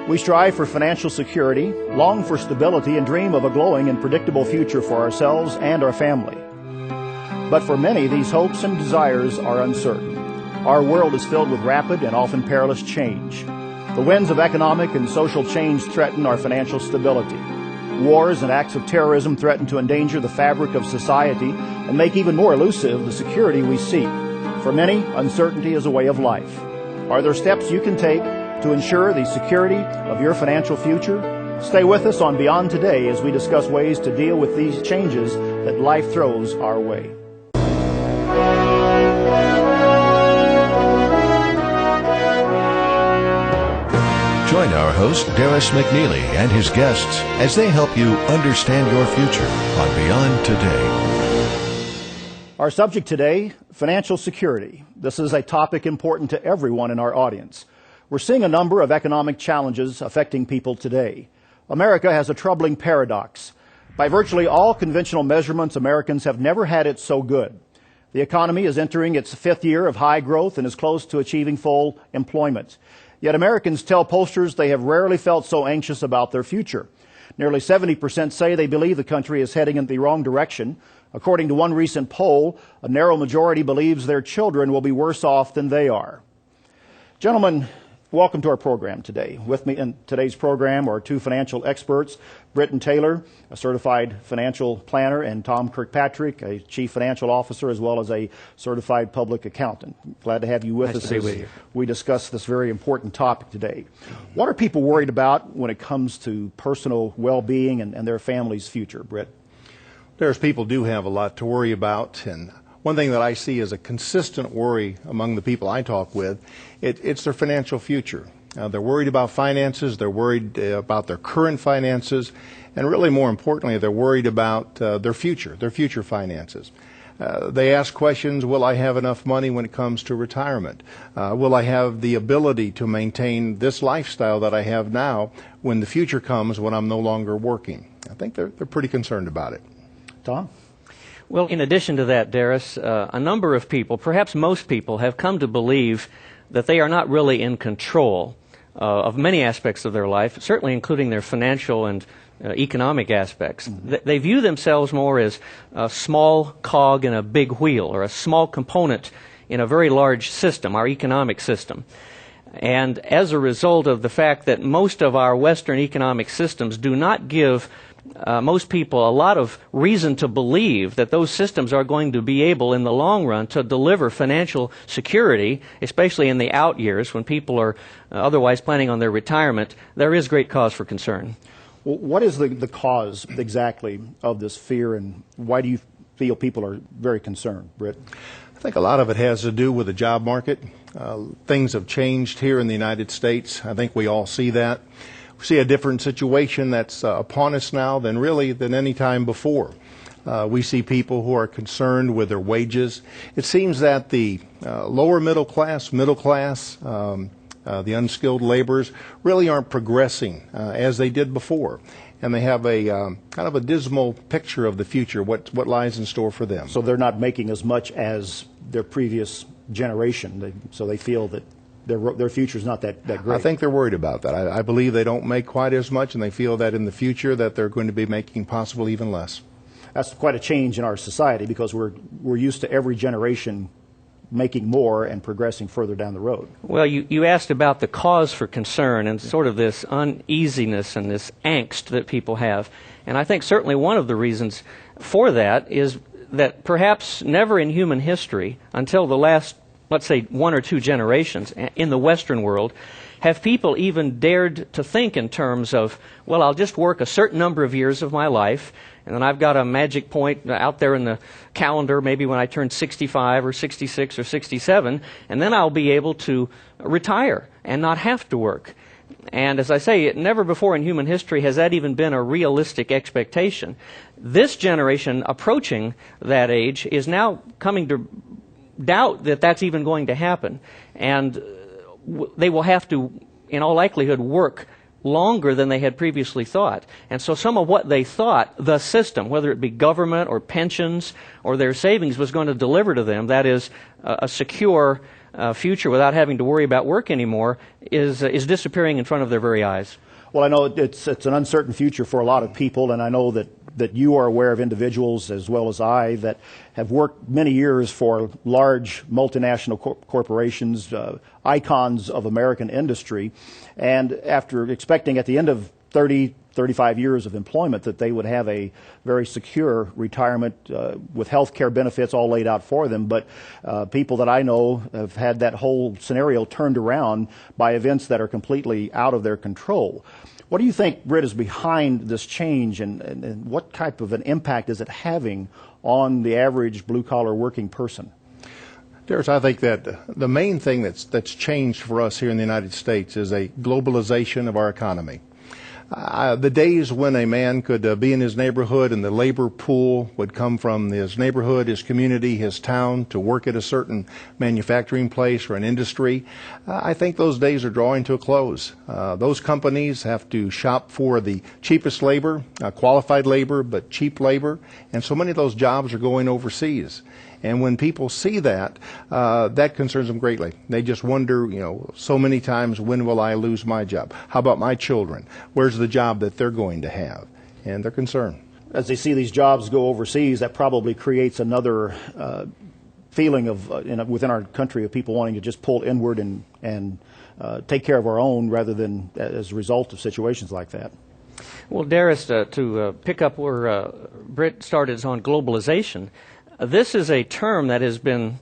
We strive for financial security, long for stability, and dream of a glowing and predictable future for ourselves and our family. But for many, these hopes and desires are uncertain. Our world is filled with rapid and often perilous change. The winds of economic and social change threaten our financial stability. Wars and acts of terrorism threaten to endanger the fabric of society and make even more elusive the security we seek. For many, uncertainty is a way of life. Are there steps you can take to ensure the security of your financial future? Stay with us on Beyond Today as we discuss ways to deal with these changes that life throws our way. Join our host, Darris McNeely, and his guests as they help you understand your future on Beyond Today. Our subject today, financial security. This is a topic important to everyone in our audience. We're seeing a number of economic challenges affecting people today. America has a troubling paradox. By virtually all conventional measurements, Americans have never had it so good. The economy is entering its fifth year of high growth and is close to achieving full employment. Yet Americans tell pollsters they have rarely felt so anxious about their future. Nearly 70% say they believe the country is heading in the wrong direction. According to one recent poll, a narrow majority believes their children will be worse off than they are. Gentlemen, welcome to our program today. With me in today's program are two financial experts, Britton Taylor, a certified financial planner, and Tom Kirkpatrick, a chief financial officer, as well as a certified public accountant. Glad to have you with us as we discuss this very important topic today. What are people worried about when it comes to personal well-being and their family's future, Britt? There's people do have a lot to worry about, and one thing that I see as a consistent worry among the people I talk with, it's their financial future. They're worried about finances, they're worried about their current finances, and really more importantly, they're worried about their future finances. They ask questions, will I have enough money when it comes to retirement? Will I have the ability to maintain this lifestyle that I have now when the future comes when I'm no longer working? I think they're pretty concerned about it. Tom? Well, in addition to that, Darris, a number of people, perhaps most people, have come to believe that they are not really in control of many aspects of their life, certainly including their financial and economic aspects. Mm-hmm. They view themselves more as a small cog in a big wheel, or a small component in a very large system, our economic system. And as a result of the fact that most of our Western economic systems do not give most people a lot of reason to believe that those systems are going to be able in the long run to deliver financial security, especially in the out years when people are otherwise planning on their retirement, there is great cause for concern. Well, what is the cause exactly of this fear, and why do you feel people are very concerned, Britt? I think a lot of it has to do with the job market. Things have changed here in the United States. I think we all see that. We see a different situation that's upon us now than any time before. We see people who are concerned with their wages. It seems that the lower middle class, the unskilled laborers really aren't progressing as they did before. And they have a kind of a dismal picture of the future, what lies in store for them. So they're not making as much as their previous generation, so they feel that their future is not that great. I think they're worried about that. I believe they don't make quite as much, and they feel that in the future that they're going to be making possibly even less. That's quite a change in our society, because we're used to every generation making more and progressing further down the road. Well, you asked about the cause for concern and sort of this uneasiness and this angst that people have. And I think certainly one of the reasons for that is that perhaps never in human history, until the last, let's say, one or two generations in the Western world, have people even dared to think in terms of, well, I'll just work a certain number of years of my life, and then I've got a magic point out there in the calendar, maybe when I turn 65 or 66 or 67, and then I'll be able to retire and not have to work. And as I say, never before in human history has that even been a realistic expectation. This generation approaching that age is now coming to doubt that that's even going to happen. And they will have to, in all likelihood, work longer than they had previously thought. And so some of what they thought the system, whether it be government or pensions or their savings, was going to deliver to them, that is, a secure future without having to worry about work anymore is disappearing in front of their very eyes. Well, I know it's an uncertain future for a lot of people, and I know that you are aware of individuals as well as I that have worked many years for large multinational corporations, icons of American industry, and after expecting at the end of 35 years of employment that they would have a very secure retirement with health care benefits all laid out for them. But people that I know have had that whole scenario turned around by events that are completely out of their control. What do you think, Britt, is behind this change, and what type of an impact is it having on the average blue-collar working person? Darius, I think that the main thing that's changed for us here in the United States is a globalization of our economy. The days when a man could be in his neighborhood and the labor pool would come from his neighborhood, his community, his town to work at a certain manufacturing place or an industry, I think those days are drawing to a close. Those companies have to shop for the cheapest labor, qualified labor, but cheap labor, and so many of those jobs are going overseas. And when people see that, that concerns them greatly. They just wonder, so many times, when will I lose my job? How about my children? Where's the job that they're going to have? And they're concerned. As they see these jobs go overseas, that probably creates another feeling of within our country of people wanting to just pull inward and take care of our own rather than as a result of situations like that. Well, Darius, to pick up where Britt started is on globalization. This is a term that has been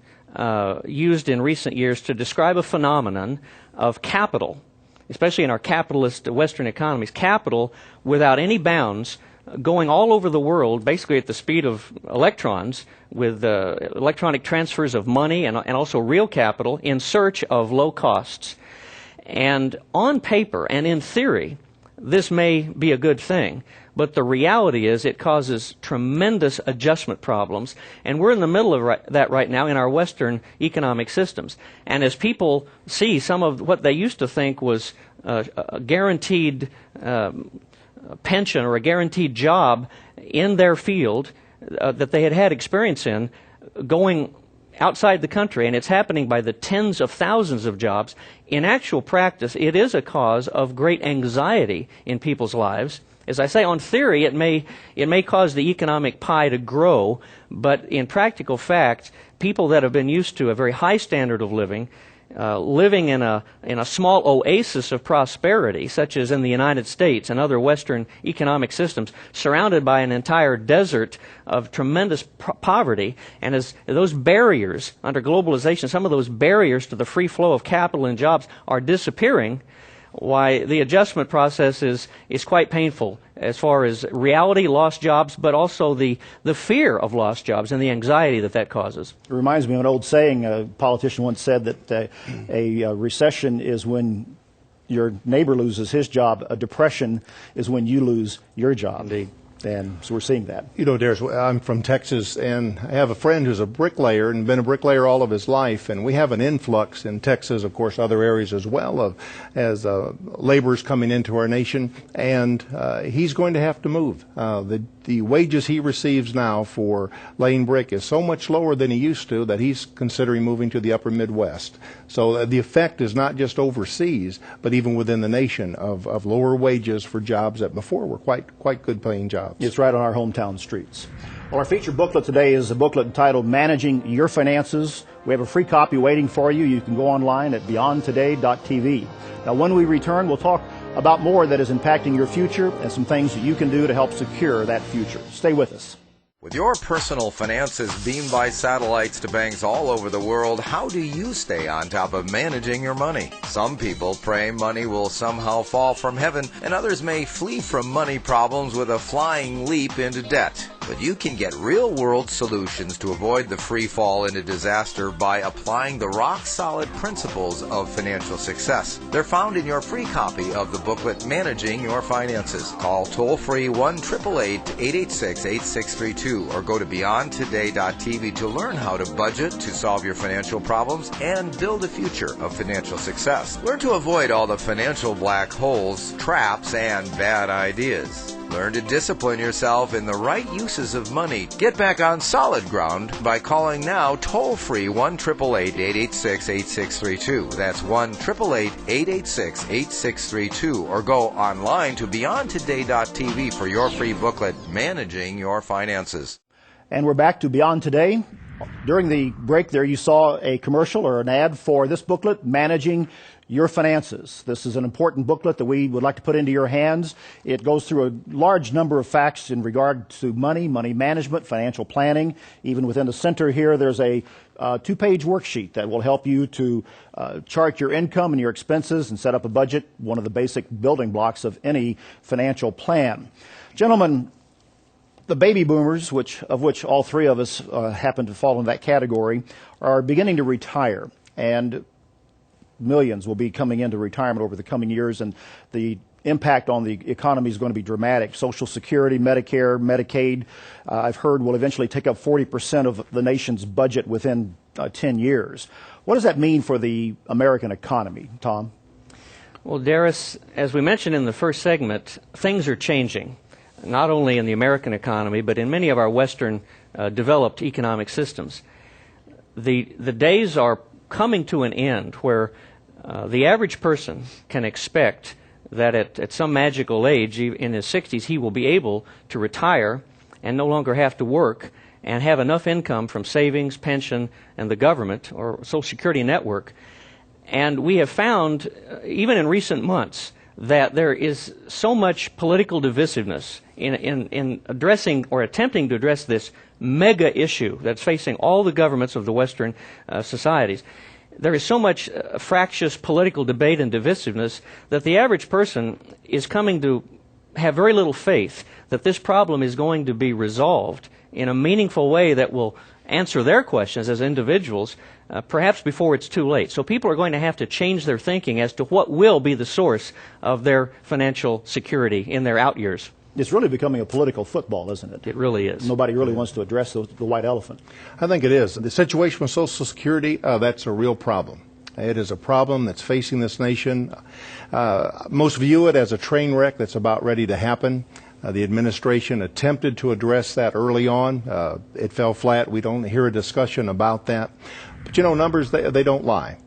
used in recent years to describe a phenomenon of capital, especially in our capitalist Western economies, capital without any bounds going all over the world, basically at the speed of electrons, with electronic transfers of money and also real capital in search of low costs. And on paper and in theory, this may be a good thing, but the reality is it causes tremendous adjustment problems, and we're in the middle of that right now in our Western economic systems. And as people see some of what they used to think was a guaranteed pension or a guaranteed job in their field that they had had experience in going outside the country, and it's happening by the tens of thousands of jobs, in actual practice, it is a cause of great anxiety in people's lives. As I say, on theory, it may cause the economic pie to grow, but in practical fact, people that have been used to a very high standard of living, living in a small oasis of prosperity, such as in the United States and other Western economic systems, surrounded by an entire desert of tremendous poverty, and as those barriers under globalization, some of those barriers to the free flow of capital and jobs are disappearing, why the adjustment process is quite painful as far as reality, lost jobs, but also the fear of lost jobs and the anxiety that causes. It reminds me of an old saying. A politician once said that a recession is when your neighbor loses his job. A depression is when you lose your job. Indeed. And so we're seeing that. Darius, I'm from Texas, and I have a friend who's a bricklayer and been a bricklayer all of his life, and we have an influx in Texas, of course, other areas as well, as laborers coming into our nation, and he's going to have to move. The wages he receives now for laying brick is so much lower than he used to that he's considering moving to the upper Midwest. So the effect is not just overseas, but even within the nation of lower wages for jobs that before were quite good paying jobs. It's right on our hometown streets. Well, our featured booklet today is a booklet entitled Managing Your Finances. We have a free copy waiting for you. You can go online at beyondtoday.tv. Now, when we return, we'll talk about more that is impacting your future and some things that you can do to help secure that future. Stay with us. With your personal finances beamed by satellites to banks all over the world, how do you stay on top of managing your money? Some people pray money will somehow fall from heaven, and others may flee from money problems with a flying leap into debt. But you can get real-world solutions to avoid the free fall into disaster by applying the rock-solid principles of financial success. They're found in your free copy of the booklet, Managing Your Finances. Call toll-free 1-888-886-8632 or go to beyondtoday.tv to learn how to budget, to solve your financial problems, and build a future of financial success. Learn to avoid all the financial black holes, traps, and bad ideas. Learn to discipline yourself in the right uses of money. Get back on solid ground by calling now toll-free 1-888-886-8632. That's 1-888-886-8632. Or go online to beyondtoday.tv for your free booklet, Managing Your Finances. And we're back to Beyond Today. During the break there, you saw a commercial or an ad for this booklet, Managing Your Finances. This is an important booklet that we would like to put into your hands. It goes through a large number of facts in regard to money management, financial planning. Even within the center here, there's a two-page worksheet that will help you to chart your income and your expenses and set up a budget, one of the basic building blocks of any financial plan. Gentlemen, the baby boomers, of which all three of us happen to fall in that category, are beginning to retire, and millions will be coming into retirement over the coming years, and the impact on the economy is going to be dramatic. Social Security, Medicare, Medicaid, I've heard will eventually take up 40% of the nation's budget within 10 years. What does that mean for the American economy, Tom? Well, Darius, as we mentioned in the first segment, things are changing, not only in the American economy, but in many of our Western developed economic systems. The days are coming to an end where the average person can expect that at some magical age, in his 60s, he will be able to retire and no longer have to work and have enough income from savings, pension, and the government or Social Security network. And we have found, even in recent months, that there is so much political divisiveness in addressing or attempting to address this mega issue that's facing all the governments of the Western societies. There is so much fractious political debate and divisiveness that the average person is coming to have very little faith that this problem is going to be resolved in a meaningful way that will answer their questions as individuals, perhaps before it's too late. So people are going to have to change their thinking as to what will be the source of their financial security in their out years. It's really becoming a political football, isn't it? It really is. Nobody really wants to address the white elephant. I think it is. The situation with Social Security, that's a real problem. It is a problem that's facing this nation. Most view it as a train wreck that's about ready to happen. The administration attempted to address that early on. It fell flat. We don't hear a discussion about that. But you know, numbers, they don't lie.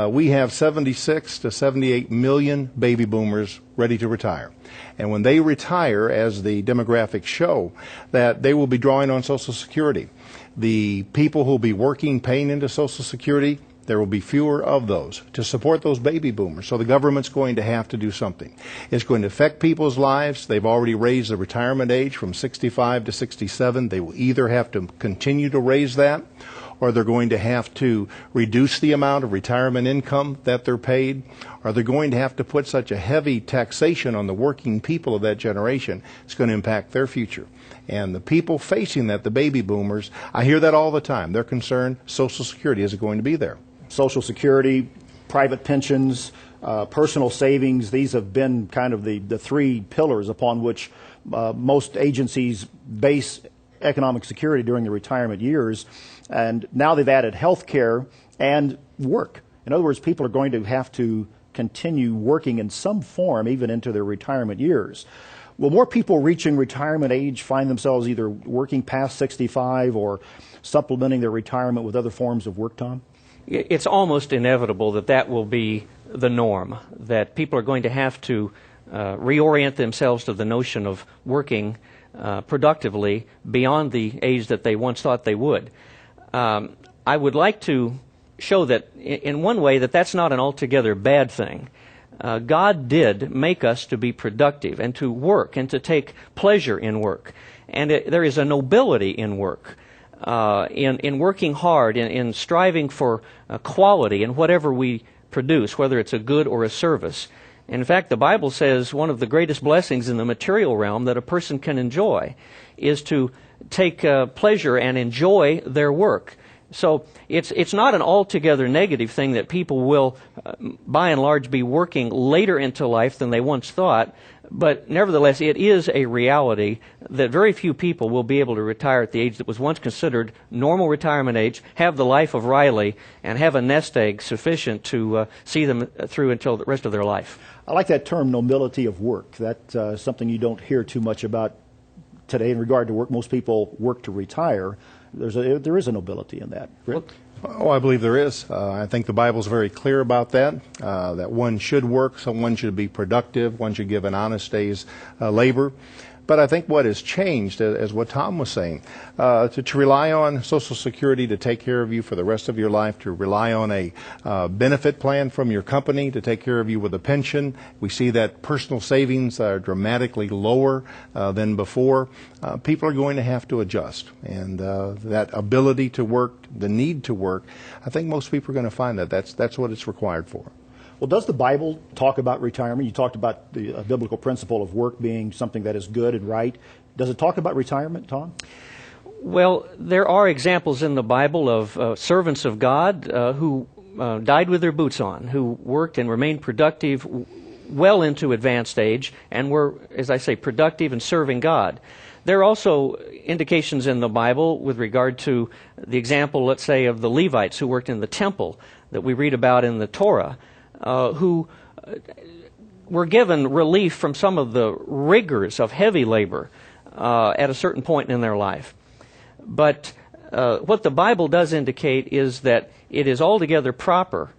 We have 76 to 78 million baby boomers ready to retire. And when they retire, as the demographics show, that they will be drawing on Social Security. The people who will be working, paying into Social Security, there will be fewer of those to support those baby boomers. So the government's going to have to do something. It's going to affect people's lives. They've already raised the retirement age from 65 to 67. They will either have to continue to raise that, or they're going to have to reduce the amount of retirement income that they're paid, or they're going to have to put such a heavy taxation on the working people of that generation, it's going to impact their future. And the people facing that, the baby boomers, I hear that all the time. They're concerned Social Security isn't going to be there. Social Security, private pensions, personal savings, these have been kind of the three pillars upon which most agencies base economic security during the retirement years. And now they've added health care and work. In other words, people are going to have to continue working in some form even into their retirement years. Will more people reaching retirement age find themselves either working past 65 or supplementing their retirement with other forms of work, Tom? It's almost inevitable that that will be the norm, that people are going to have to reorient themselves to the notion of working productively beyond the age that they once thought they would. I would like to show that in one way that that's not an altogether bad thing. God did make us to be productive and to work and to take pleasure in work. And there is a nobility in work, in working hard, in striving for quality in whatever we produce, whether it's a good or a service. In fact, the Bible says one of the greatest blessings in the material realm that a person can enjoy is to take pleasure and enjoy their work. So it's not an altogether negative thing that people will, by and large, be working later into life than they once thought. But nevertheless, it is a reality that very few people will be able to retire at the age that was once considered normal retirement age, have the life of Riley, and have a nest egg sufficient to see them through until the rest of their life. I like that term, nobility of work. That's something you don't hear too much about today in regard to work. Most people work to retire. There is a nobility in that. Rick? Oh, I believe there is. I think the Bible's very clear about that, that one should work, so one should be productive, one should give an honest day's labor. But I think what has changed, as what Tom was saying, to rely on Social Security to take care of you for the rest of your life, to rely on a benefit plan from your company to take care of you with a pension. We see that personal savings are dramatically lower than before. People are going to have to adjust. And that ability to work, the need to work, I think most people are going to find that that's what it's required for. Well, does the Bible talk about retirement? You talked about the biblical principle of work being something that is good and right. Does it talk about retirement, Tom? Well, there are examples in the Bible of servants of God who died with their boots on, who worked and remained productive well into advanced age and were, as I say, productive and serving God. There are also indications in the Bible with regard to the example, let's say, of the Levites who worked in the temple that we read about in the Torah, who were given relief from some of the rigors of heavy labor at a certain point in their life. But what the Bible does indicate is that it is altogether proper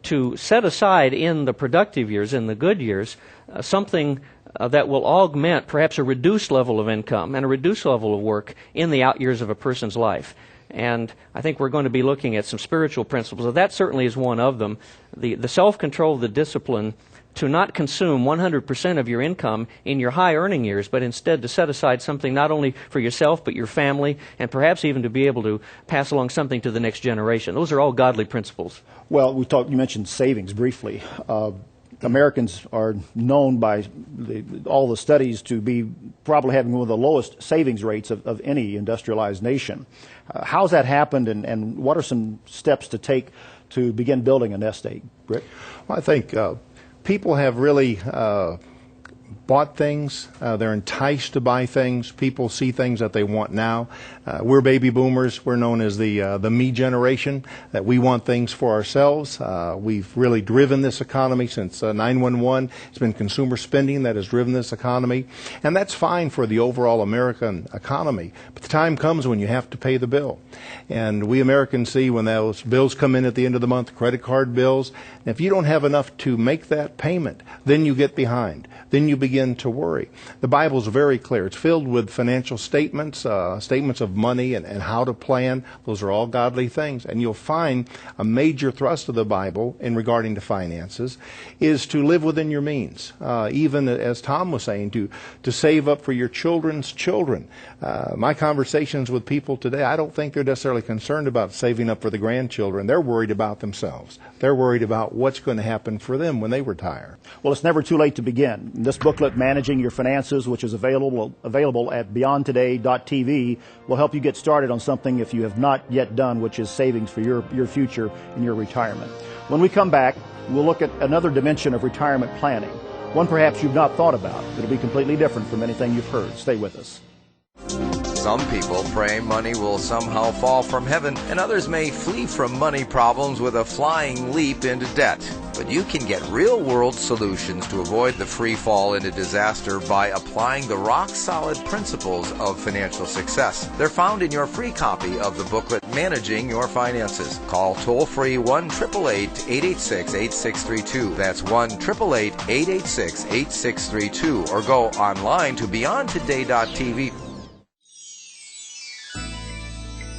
to set aside in the productive years, in the good years, something that will augment perhaps a reduced level of income and a reduced level of work in the out years of a person's life. And I think we're going to be looking at some spiritual principles. That certainly is one of them. The self-control, the discipline to not consume 100% of your income in your high earning years, but instead to set aside something not only for yourself, but your family, and perhaps even to be able to pass along something to the next generation. Those are all godly principles. Well, you mentioned savings briefly. Americans are known by all the studies to be probably having one of the lowest savings rates of any industrialized nation. How's that happened, and what are some steps to take to begin building a nest egg? Rick? Well, I think people have really bought things. They're enticed to buy things. People see things that they want now. We're baby boomers. We're known as the me generation, that we want things for ourselves. We've really driven this economy since 9/11. It's been consumer spending that has driven this economy. And that's fine for the overall American economy. But the time comes when you have to pay the bill. And we Americans see when those bills come in at the end of the month, credit card bills, and if you don't have enough to make that payment, then you get behind. Then you begin to worry. The Bible is very clear. It's filled with financial statements, statements of money and how to plan. Those are all godly things. And you'll find a major thrust of the Bible in regarding to finances is to live within your means. Even as Tom was saying, to save up for your children's children. My conversations with people today, I don't think they're necessarily concerned about saving up for the grandchildren. They're worried about themselves. They're worried about what's going to happen for them when they retire. Well, it's never too late to begin. This booklet, Managing Your Finances, which is available at beyondtoday.tv, will help you get started on something if you have not yet done, which is savings for your future and your retirement. When we come back, we'll look at another dimension of retirement planning, one perhaps you've not thought about. It'll be completely different from anything you've heard. Stay with us. Some people pray money will somehow fall from heaven, and others may flee from money problems with a flying leap into debt. But you can get real-world solutions to avoid the free fall into disaster by applying the rock-solid principles of financial success. They're found in your free copy of the booklet, Managing Your Finances. Call toll-free 1-888-886-8632. That's 1-888-886-8632. Or go online to beyondtoday.tv.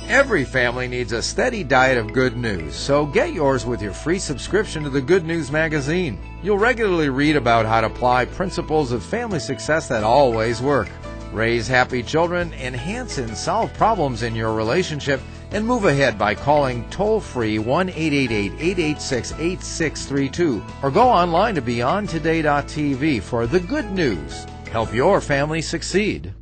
Every family needs a steady diet of good news, so get yours with your free subscription to the Good News magazine. You'll regularly read about how to apply principles of family success that always work. Raise happy children, enhance and solve problems in your relationship, and move ahead by calling toll-free 1-888-886-8632 or go online to beyondtoday.tv for the good news. Help your family succeed.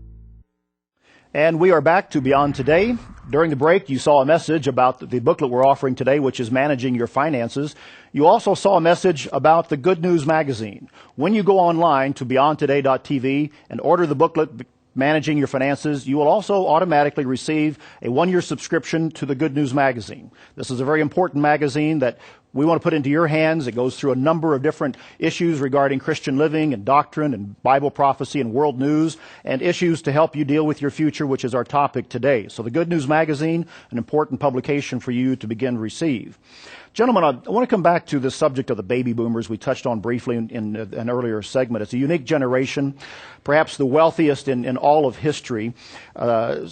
And we are back to Beyond Today. During the break, you saw a message about the booklet we're offering today, which is Managing Your Finances. You also saw a message about the Good News magazine. When you go online to beyondtoday.tv and order the booklet, managing your finances, you will also automatically receive a 1-year subscription to the Good News magazine. This is a very important magazine that we want to put into your hands. It goes through a number of different issues regarding Christian living and doctrine and Bible prophecy and world news and issues to help you deal with your future, which is our topic today. So the Good News magazine, an important publication for you to begin to receive. Gentlemen, I want to come back to the subject of the baby boomers we touched on briefly in an earlier segment. It's a unique generation, perhaps the wealthiest in all of history, that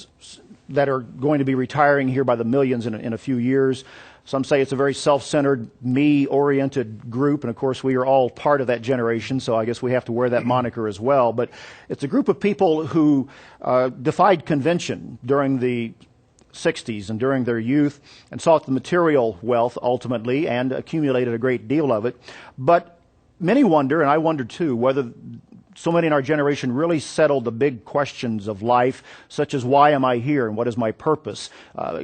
are going to be retiring here by the millions in a few years. Some say it's a very self-centered, me-oriented group, and of course we are all part of that generation, so I guess we have to wear that moniker as well. But it's a group of people who defied convention during the 60s and during their youth and sought the material wealth ultimately and accumulated a great deal of it. But many wonder, and I wonder too, whether so many in our generation really settled the big questions of life, such as why am I here and what is my purpose?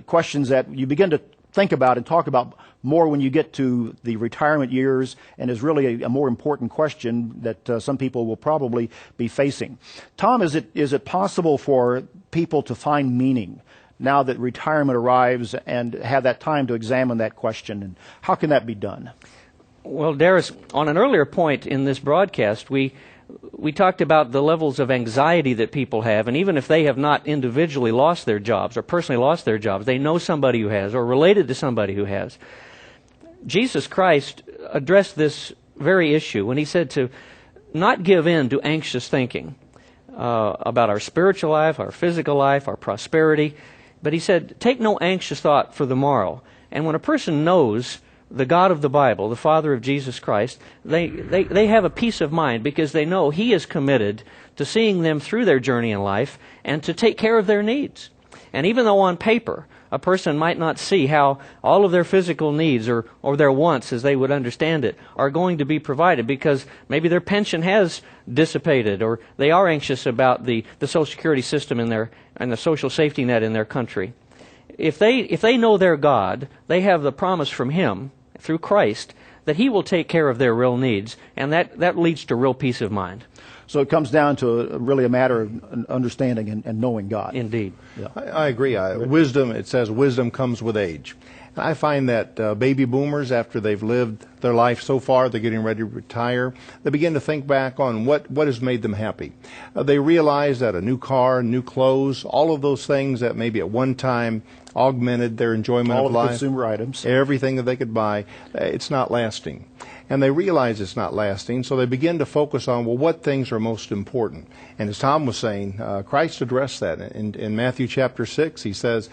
Questions that you begin to think about and talk about more when you get to the retirement years, and is really a more important question that some people will probably be facing. Tom, is it possible for people to find meaning now that retirement arrives and have that time to examine that question, and how can that be done? Well, Darius, on an earlier point in this broadcast, we talked about the levels of anxiety that people have, and even if they have not individually lost their jobs or personally lost their jobs, they know somebody who has or related to somebody who has. Jesus Christ addressed this very issue when he said to not give in to anxious thinking about our spiritual life, our physical life, our prosperity, but he said, take no anxious thought for the morrow. And when a person knows the God of the Bible, the Father of Jesus Christ, they have a peace of mind because they know He is committed to seeing them through their journey in life and to take care of their needs. And even though on paper a person might not see how all of their physical needs or their wants, as they would understand it, are going to be provided because maybe their pension has dissipated or they are anxious about the Social Security system and the social safety net in their country. If they know their God, they have the promise from Him through Christ that He will take care of their real needs, and that leads to real peace of mind. So it comes down to really a matter of understanding and knowing God. Indeed. Yeah. I agree. Wisdom, it says wisdom comes with age. And I find that baby boomers, after they've lived their life so far, they're getting ready to retire, they begin to think back on what has made them happy. They realize that a new car, new clothes, all of those things that maybe at one time augmented their enjoyment all of life. All of the consumer items. Everything that they could buy, it's not lasting. And they realize it's not lasting, so they begin to focus on, well, what things are most important. And as Tom was saying, Christ addressed that. In Matthew chapter 6, he says,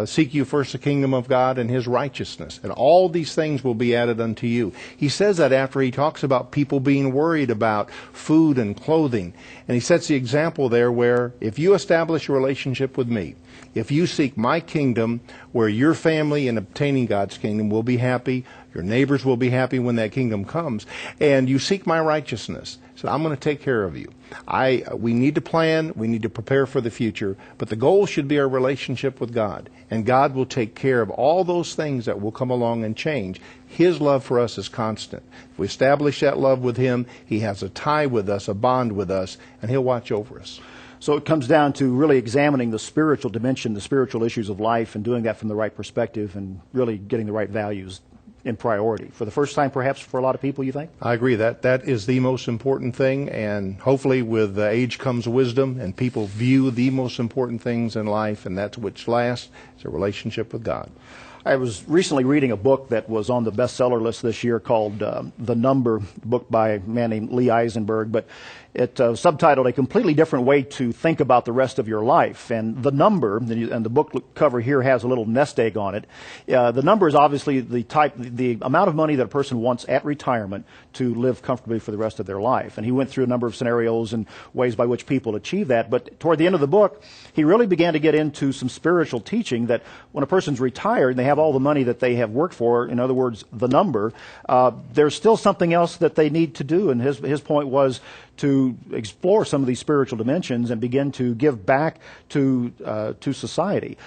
seek you first the kingdom of God and His righteousness, and all these things will be added unto you. He says that after he talks about people being worried about food and clothing. And he sets the example there where if you establish a relationship with me, if you seek my kingdom, where your family in obtaining God's kingdom will be happy, your neighbors will be happy when that kingdom comes, and you seek my righteousness, so I'm going to take care of you. We need to plan, we need to prepare for the future, but the goal should be our relationship with God, and God will take care of all those things that will come along and change. His love for us is constant. If we establish that love with Him, He has a tie with us, a bond with us, and He'll watch over us. So it comes down to really examining the spiritual dimension, the spiritual issues of life, and doing that from the right perspective and really getting the right values in priority. For the first time, perhaps, for a lot of people, you think? I agree. That is the most important thing, and hopefully with age comes wisdom, and people view the most important things in life, and that's which lasts, is a relationship with God. I was recently reading a book that was on the bestseller list this year called The Number, a book by a man named Lee Eisenberg, but it subtitled A Completely Different Way to Think About the Rest of Your Life. And the number, and the book cover here has a little nest egg on it. The number is obviously the amount of money that a person wants at retirement to live comfortably for the rest of their life. And he went through a number of scenarios and ways by which people achieve that. But toward the end of the book, he really began to get into some spiritual teaching that when a person's retired and they have all the money that they have worked for, in other words, the number, there's still something else that they need to do. And his point was to explore some of these spiritual dimensions and begin to give back to society.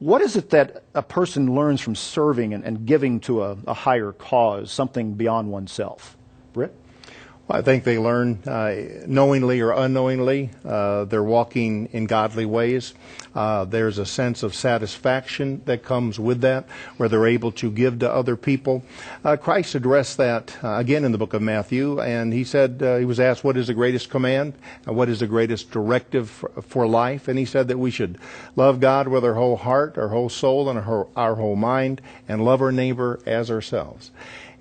What is it that a person learns from serving and giving to a higher cause, something beyond oneself? Britt? I think they learn knowingly or unknowingly. They're walking in godly ways. There's a sense of satisfaction that comes with that, where they're able to give to other people. Christ addressed that again in the book of Matthew, and he said, he was asked, what is the greatest command? What is the greatest directive for life? And he said that we should love God with our whole heart, our whole soul, and our whole mind, and love our neighbor as ourselves.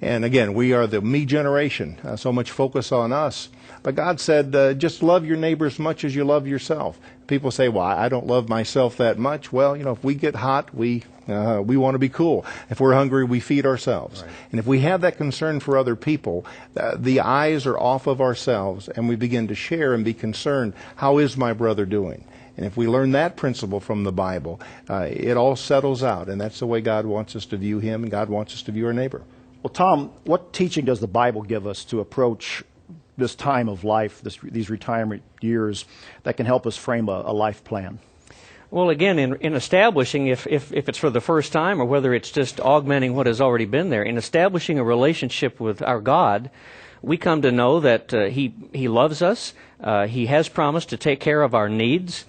And again, we are the me generation, so much focus on us. But God said, just love your neighbor as much as you love yourself. People say, well, I don't love myself that much. Well, if we get hot, we want to be cool. If we're hungry, we feed ourselves. Right. And if we have that concern for other people, the eyes are off of ourselves, and we begin to share and be concerned, how is my brother doing? And if we learn that principle from the Bible, it all settles out. And that's the way God wants us to view him, and God wants us to view our neighbor. Well, Tom, what teaching does the Bible give us to approach this time of life, these retirement years, that can help us frame a life plan? Well, again, in establishing, if it's for the first time or whether it's just augmenting what has already been there, in establishing a relationship with our God, we come to know that He loves us. He has promised to take care of our needs.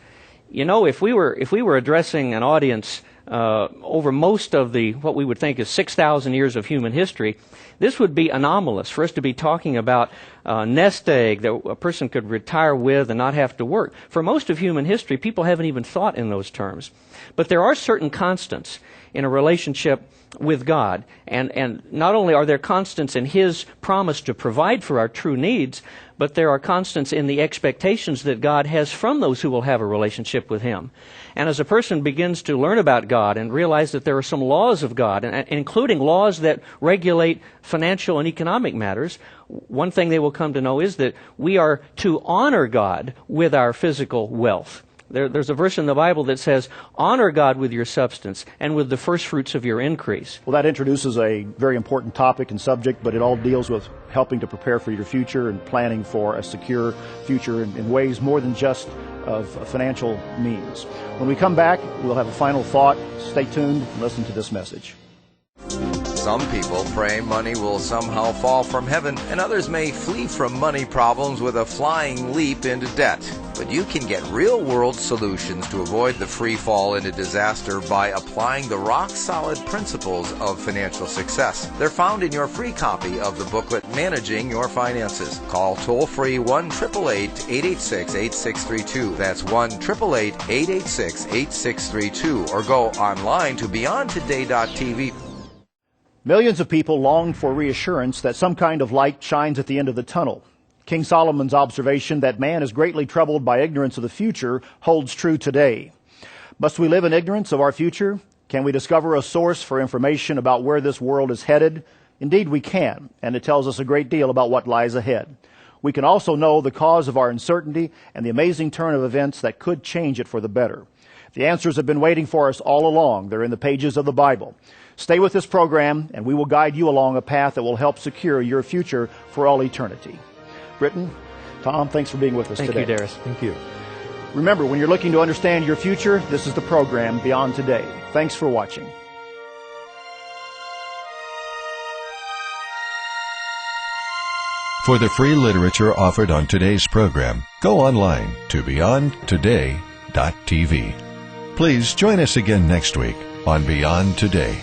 If we were addressing an audience over most of what we would think is 6,000 years of human history, this would be anomalous for us to be talking about a nest egg that a person could retire with and not have to work. For most of human history, people haven't even thought in those terms. But there are certain constants in a relationship with God. And not only are there constants in His promise to provide for our true needs, but there are constants in the expectations that God has from those who will have a relationship with Him. And as a person begins to learn about God and realize that there are some laws of God, including laws that regulate financial and economic matters, one thing they will come to know is that we are to honor God with our physical wealth. There's a verse in the Bible that says, honor God with your substance and with the first fruits of your increase. Well, that introduces a very important topic and subject, but it all deals with helping to prepare for your future and planning for a secure future in ways more than just of financial means. When we come back, we'll have a final thought. Stay tuned and listen to this message. Some people pray money will somehow fall from heaven, and others may flee from money problems with a flying leap into debt. But you can get real-world solutions to avoid the free fall into disaster by applying the rock-solid principles of financial success. They're found in your free copy of the booklet, Managing Your Finances. Call toll-free 1-888-886-8632. That's 1-888-886-8632. Or go online to beyondtoday.tv. Millions of people long for reassurance that some kind of light shines at the end of the tunnel. King Solomon's observation that man is greatly troubled by ignorance of the future holds true today. Must we live in ignorance of our future? Can we discover a source for information about where this world is headed? Indeed, we can, and it tells us a great deal about what lies ahead. We can also know the cause of our uncertainty and the amazing turn of events that could change it for the better. The answers have been waiting for us all along. They're in the pages of the Bible. Stay with this program, and we will guide you along a path that will help secure your future for all eternity. Britton, Tom, thanks for being with us today. Thank you, Darius. Thank you. Remember, when you're looking to understand your future, this is the program Beyond Today. Thanks for watching. For the free literature offered on today's program, go online to beyondtoday.tv. Please join us again next week on Beyond Today.